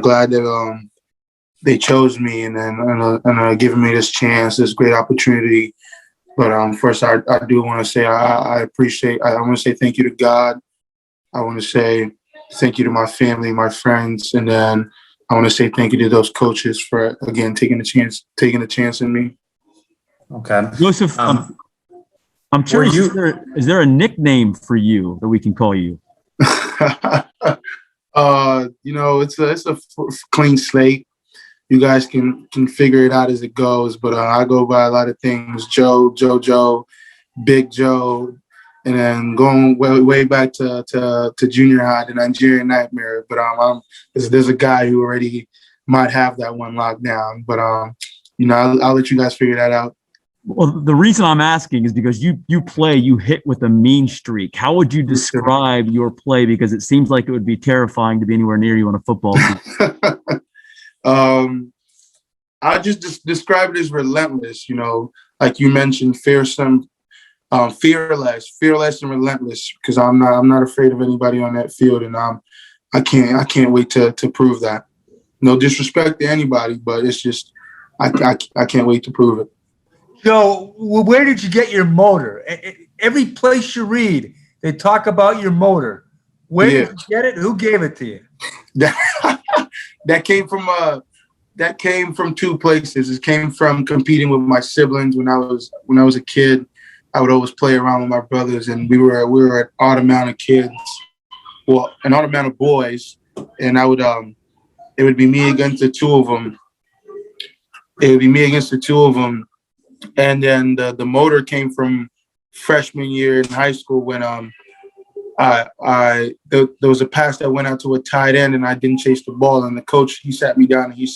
glad that they chose me and giving me this chance, this great opportunity. But first, I do want to say I appreciate. I want to say thank you to God. I want to say thank you to my family, my friends, and then I want to say thank you to those coaches for again taking a chance in me. Okay, Joseph, I'm curious. Is there a nickname for you that we can call you? It's a clean slate. You guys can figure it out as it goes, but I go by a lot of things: Joe, JoJo, Big Joe, and then going way back to junior high, the Nigerian Nightmare. But there's a guy who already might have that one locked down. But I'll let you guys figure that out. Well, the reason I'm asking is because you hit with a mean streak. How would you describe your play? Because it seems like it would be terrifying to be anywhere near you on a football team. I just describe it as relentless, like you mentioned, fearsome, fearless and relentless, because I'm not afraid of anybody on that field, and I can't wait to prove that. No disrespect to anybody, but it's just I can't wait to prove it. Joe, where did you get your motor? Every place you read, they talk about your motor. Where did you get it? Who gave it to you? That came from two places. It came from competing with my siblings when I was a kid. I would always play around with my brothers, and we were an odd amount of kids, well, an odd amount of boys, and it would be me against the two of them. And then the motor came from freshman year in high school when there was a pass that went out to a tight end and I didn't chase the ball, and the coach, he sat me down and he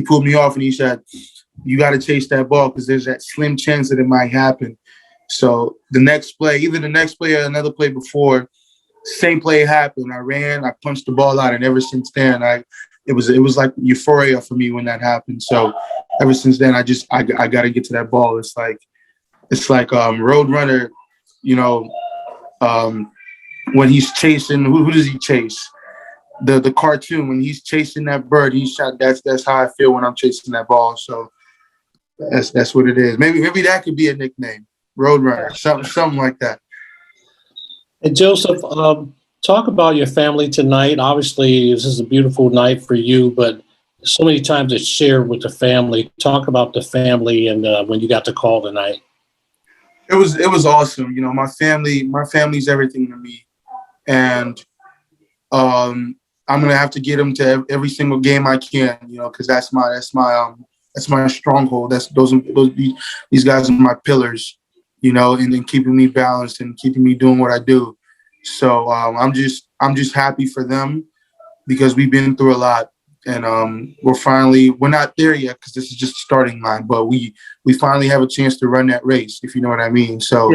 pulled me off and he said, you got to chase that ball because there's that slim chance that it might happen. So the next play, either the next play or another play before, same play happened. I ran, I punched the ball out, and ever since then it was like euphoria for me when that happened. So ever since then, I got to get to that ball. It's like Roadrunner, when he's chasing, who does he chase? The cartoon, when he's chasing that bird, that's how I feel when I'm chasing that ball. So that's what it is. Maybe that could be a nickname, Roadrunner, something like that. And Joseph, talk about your family tonight. Obviously, this is a beautiful night for you, but so many times it's shared with the family. Talk about the family and when you got the call tonight. It was awesome. My family's everything to me, and I'm gonna have to get them to every single game I can. Because that's my stronghold. These guys are my pillars. And then keeping me balanced and keeping me doing what I do. So I'm just happy for them because we've been through a lot. And we're not there yet because this is just the starting line, but we finally have a chance to run that race, if you know what I mean. So,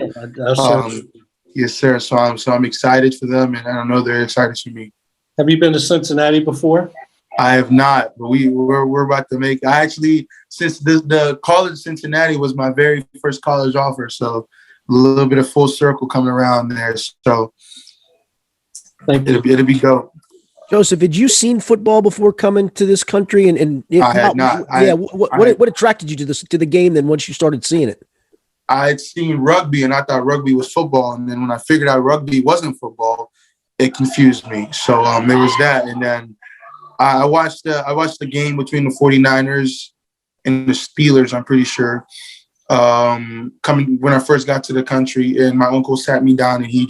yes, sir. So I'm excited for them, and I know they're excited for me. Have you been to Cincinnati before? I have not, but we're about to make. I actually, since the college Cincinnati was my very first college offer, so a little bit of full circle coming around there. So it'll be dope. Joseph, had you seen football before coming to this country? And if I had not. What attracted you to the game then once you started seeing it? I had seen rugby and I thought rugby was football. And then when I figured out rugby wasn't football, it confused me. So there was that. And then I watched the game between the 49ers and the Steelers, I'm pretty sure, coming when I first got to the country. And my uncle sat me down and he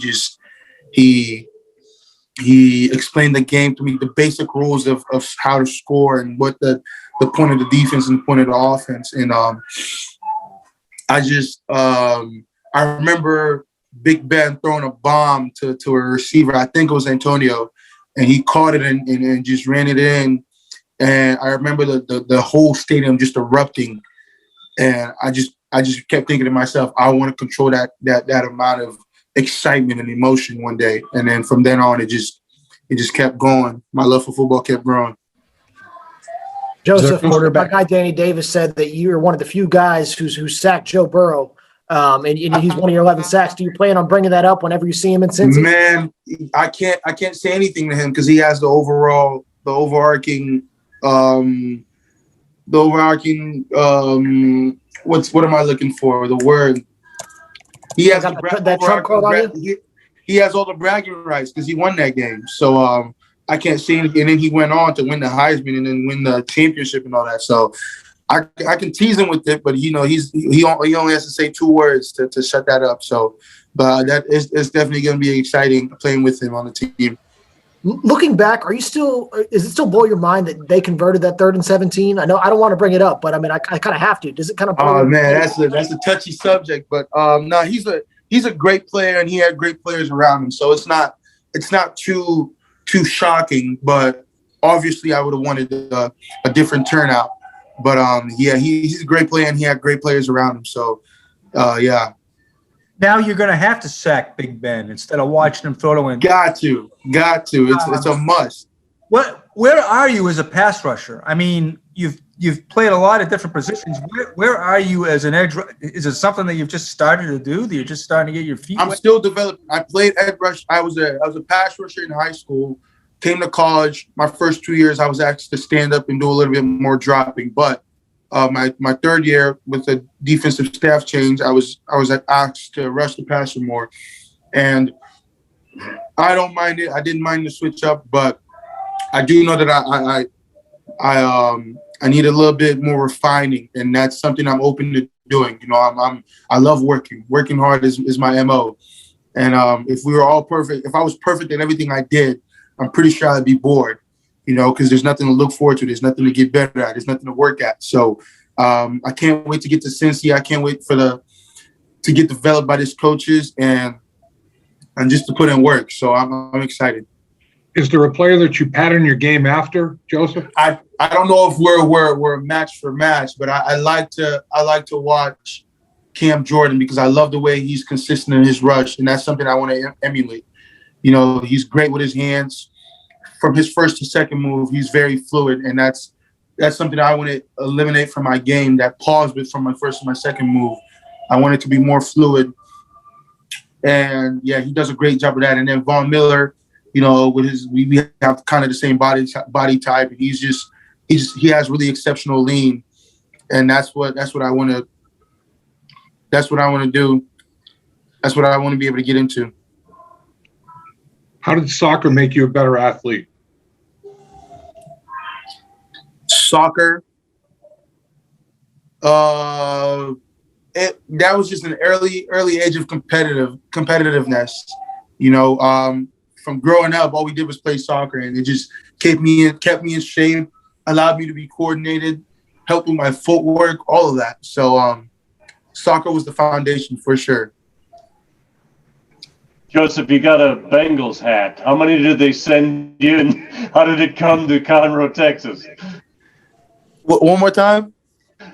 explained the game to me, the basic rules of how to score and what the point of the defense and the point of the offense. And I remember Big Ben throwing a bomb to a receiver. I think it was Antonio, and he caught it and just ran it in. And I remember the whole stadium just erupting. And I just kept thinking to myself, I want to control that amount of excitement and emotion one day. And then from then on, it just kept going. My love for football kept growing. Joseph, my guy Danny Davis said that you're one of the few guys who sacked Joe Burrow, and he's one of your 11 sacks. Do you plan on bringing that up whenever you see him in Cincy? Man, I can't say anything to him because he has the overall overarching what am I looking for? The word. He has that Trump card on you? He has all the bragging rights because he won that game. So I can't say anything. And then he went on to win the Heisman and then win the championship and all that. So I can tease him with it, but he only has to say 2 words to shut that up. So, but it's definitely going to be exciting playing with him on the team. Looking back, does it still blow your mind that they converted that 3rd and 17? I know I don't want to bring it up, but I mean, I kind of have to. Does it kind of? Oh man, that's a touchy subject, but no, he's a great player and he had great players around him, so it's not too shocking. But obviously, I would have wanted a different turnout. But yeah, he's a great player and he had great players around him. So yeah. Now you're going to have to sack Big Ben instead of watching him throw to him. Got to. It's a must. Where are you as a pass rusher? I mean, you've played a lot of different positions. Where are you as an edge? Is it something that you've just started to do? That you're just starting to get your feet wet? I'm still developing. I played edge rush. I was a pass rusher in high school. Came to college. My first 2 years, I was asked to stand up and do a little bit more dropping. But my 3rd year with the defensive staff change, I was asked to rush the passer more, and I don't mind it. I didn't mind the switch up, but I do know that I need a little bit more refining, and that's something I'm open to doing. You know, I love working. Working hard is my MO, and if we were all perfect, if I was perfect in everything I did, I'm pretty sure I'd be bored. You know, because there's nothing to look forward to. There's nothing to get better at. There's nothing to work at. So I can't wait to get to Cincy. I can't wait to get developed by these coaches and just to put in work. So I'm excited. Is there a player that you pattern your game after, Joseph? I don't know if we're match for match, but I like to watch Cam Jordan because I love the way he's consistent in his rush, and that's something I want to emulate. You know, he's great with his hands. From his first to second move, he's very fluid, and that's something I want to eliminate from my game. That pause bit from my first to my second move, I want it to be more fluid. And yeah, he does a great job of that. And then Von Miller, you know, with we have kind of the same body type, and he has really exceptional lean, and that's what I want to do. That's what I want to be able to get into. How did soccer make you a better athlete? Soccer, that was just an early age of competitiveness. You know, from growing up, all we did was play soccer, and it just kept me in shape, allowed me to be coordinated, helped with my footwork, all of that. So soccer was the foundation for sure. Joseph, you got a Bengals hat. How many did they send you, and how did it come to Conroe, Texas? One more time?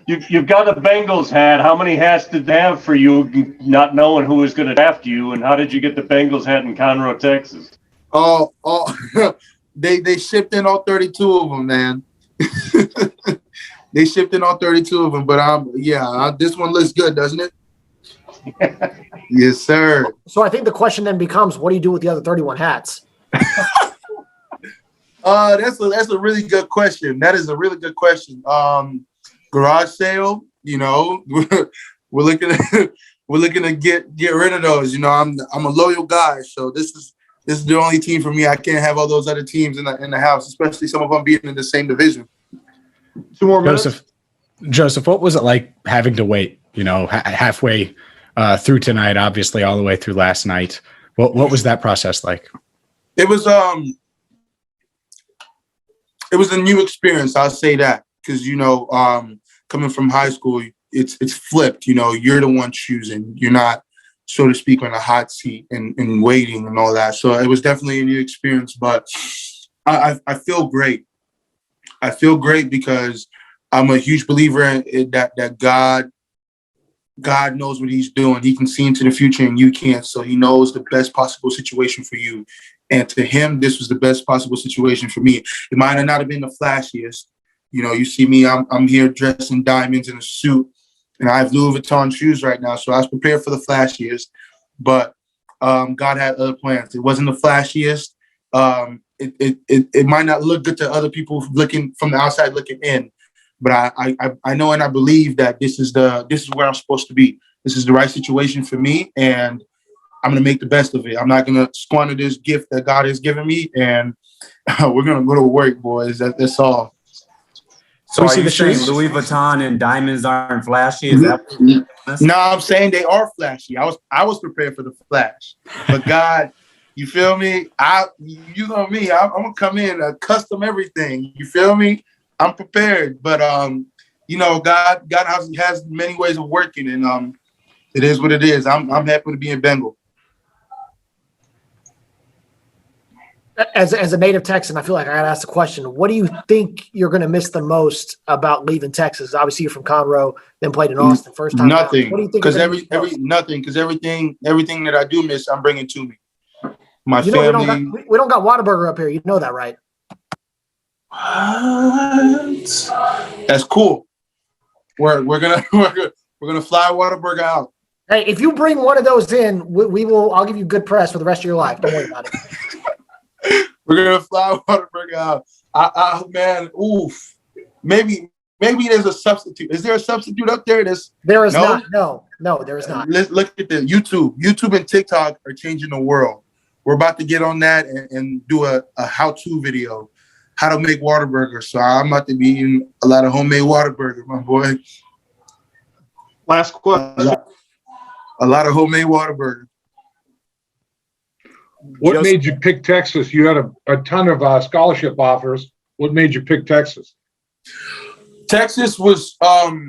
You've got a Bengals hat. How many hats did they have for you, not knowing who was going to draft you, and how did you get the Bengals hat in Conroe, Texas? Oh, they shipped in all 32 of them, man. They shipped in all 32 of them, but this one looks good, doesn't it? Yes, sir. So I think the question then becomes, what do you do with the other 31 hats? That's a really good question. That is a really good question. Garage sale, you know, we're looking to get rid of those. You know, I'm a loyal guy, so this is the only team for me. I can't have all those other teams in the house, especially some of them being in the same division. 2 more minutes. Joseph, what was it like having to wait, you know, halfway through tonight, obviously all the way through last night? What was that process like? It was a new experience. I'll say that because, you know, coming from high school, it's flipped. You know, you're the one choosing. You're not, so to speak, on a hot seat and waiting and all that. So it was definitely a new experience, but I feel great. I feel great because I'm a huge believer in that God knows what he's doing. He can see into the future and you can't. So he knows the best possible situation for you. And to him, this was the best possible situation for me. It might not have been the flashiest. You know, you see me, I'm here dressed in diamonds in a suit, and I have Louis Vuitton shoes right now. So I was prepared for the flashiest, but God had other plans. It wasn't the flashiest. it might not look good to other people looking from the outside looking in, but I know and I believe that this is where I'm supposed to be. This is the right situation for me, and I'm gonna make the best of it. I'm not gonna squander this gift that God has given me, and we're gonna go to work, boys. That's all. So We are see you the saying shoes? Louis Vuitton and diamonds aren't flashy? Is that No, I'm saying they are flashy. I was prepared for the flash, but God, you feel me? You know me. I'm gonna come in custom everything. You feel me? I'm prepared, but God has many ways of working, and it is what it is. I'm happy to be in Bengal. As a native Texan, I feel like I got to ask the question: what do you think you're going to miss the most about leaving Texas? Obviously, you're from Conroe, then played in Austin, first time. Nothing. What do you think? Because nothing. Because everything that I do miss, I'm bringing to me. My family. We don't got Whataburger up here. You know that, right? What? That's cool. We're gonna fly Whataburger out. Hey, if you bring one of those in, we will. I'll give you good press for the rest of your life. Don't worry about it. We're gonna fly Whataburger out. Man, oof. Maybe there's a substitute. Is there a substitute up there? There is not. No, there is not. Let's look at the YouTube and TikTok are changing the world. We're about to get on that and do a how-to video, how to make Whataburger. So I'm about to be eating a lot of homemade Whataburger, my boy. Last question. A lot of homemade Whataburger. What made you pick Texas? You had a ton of scholarship offers. What made you pick Texas? Texas was,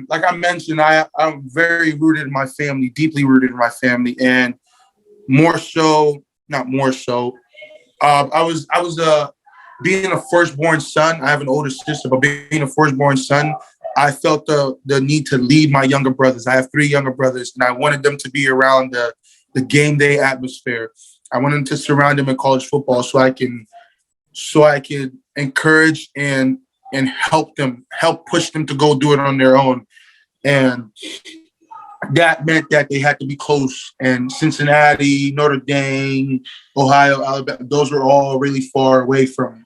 like I mentioned, I'm very rooted in my family, deeply rooted in my family, and not more so. I was being a firstborn son. I have an older sister, but being a firstborn son, I felt the need to lead my younger brothers. I have 3 younger brothers, and I wanted them to be around the game day atmosphere. I wanted them to surround them in college football so I could encourage and help push them to go do it on their own. And that meant that they had to be close. And Cincinnati, Notre Dame, Ohio, Alabama, those were all really far away from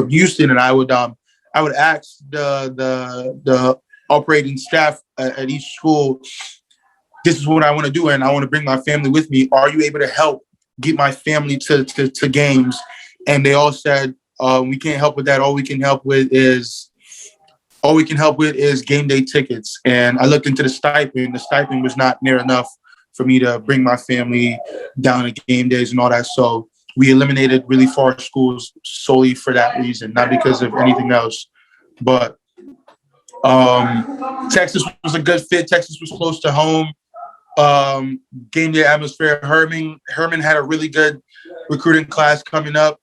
Houston. And I would ask the operating staff at each school, this is what I want to do, and I want to bring my family with me. Are you able to help get my family to games? And they all said, we can't help with that. All we can help with is game day tickets. And I looked into the stipend. The stipend was not near enough for me to bring my family down to game days and all that. So we eliminated really far schools solely for that reason, not because of anything else. But Texas was a good fit. Texas was close to home. Game day atmosphere. Herman had a really good recruiting class coming up.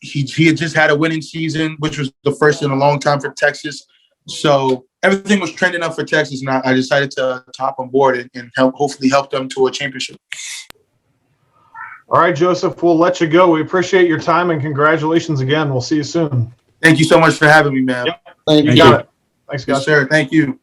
He had just had a winning season, which was the first in a long time for Texas. So everything was trending up for Texas, and I decided to hop on board and hopefully help them to a championship. All right, Joseph, we'll let you go. We appreciate your time and congratulations again. We'll see you soon. Thank you so much for having me, man. Yep. Thank You you. got it. Thanks, guys. Yes, sir. Thank you.